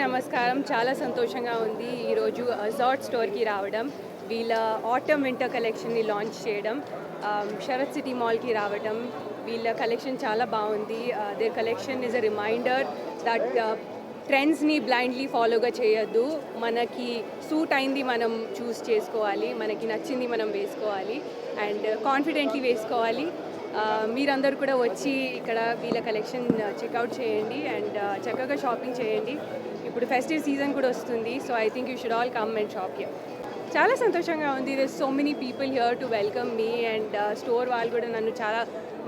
నమస్కారం. చాలా సంతోషంగా ఉంది ఈరోజు అజార్ట్ స్టోర్కి రావడం, వీళ్ళ ఆటమ్ వింటర్ కలెక్షన్ని లాంచ్ చేయడం, శరత్ సిటీ మాల్కి రావడం. వీళ్ళ కలెక్షన్ చాలా బాగుంది. Their collection is a reminder that ట్రెండ్స్ని బ్లైండ్లీ ఫాలోగా చేయొద్దు. మనకి సూట్ అయింది మనం చూస్ చేసుకోవాలి, మనకి నచ్చింది మనం వేసుకోవాలి అండ్ కాన్ఫిడెంట్లీ వేసుకోవాలి. మీరందరూ కూడా వచ్చి ఇక్కడ వీళ్ళ కలెక్షన్ చెక్అవుట్ చేయండి అండ్ చక్కగా షాపింగ్ చేయండి. ఇప్పుడు ఫెస్టివ్ సీజన్ కూడా వస్తుంది, so I think you should all come and shop here. చాలా సంతోషంగా ఉంది. There so many people here to welcome me and store వాళ్ళు కూడా నన్ను చాలా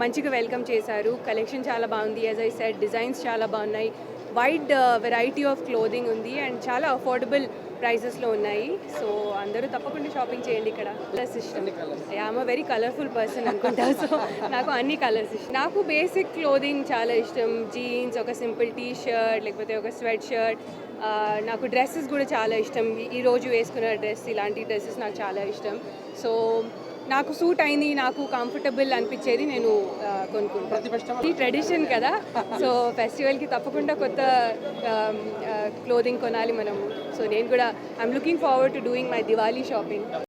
మంచిగా వెల్కమ్ చేశారు. కలెక్షన్ చాలా బాగుంది. యాజ్ ఐ సెడ్, డిజైన్స్ చాలా బాగున్నాయి. వైడ్ వెరైటీ ఆఫ్ క్లోదింగ్ ఉంది అండ్ చాలా అఫోర్డబుల్ ప్రైజెస్లో ఉన్నాయి. సో అందరూ తప్పకుండా షాపింగ్ చేయండి. ఇక్కడ కలర్స్ ఇష్టం. I'm a very colourful person అనుకుంటా, సో నాకు అన్ని కలర్స్ ఇష్టం. నాకు బేసిక్ క్లోదింగ్ చాలా ఇష్టం. జీన్స్, ఒక సింపుల్ టీ షర్ట్, లేకపోతే ఒక స్వెట్ షర్ట్. నాకు డ్రెస్సెస్ కూడా చాలా ఇష్టం. ఈరోజు వేసుకున్న డ్రెస్, ఇలాంటి డ్రెస్సెస్ నాకు చాలా ఇష్టం. సో నాకు సూట్ అయింది, నాకు కంఫర్టబుల్ అనిపించేది నేను కొనుక్కుంటాను. ఈ ట్రెడిషన్ కదా, సో ఫెస్టివల్కి తప్పకుండా కొత్త క్లోదింగ్ కొనాలి మనము. సో నేను కూడా I'm looking forward to doing my Diwali shopping.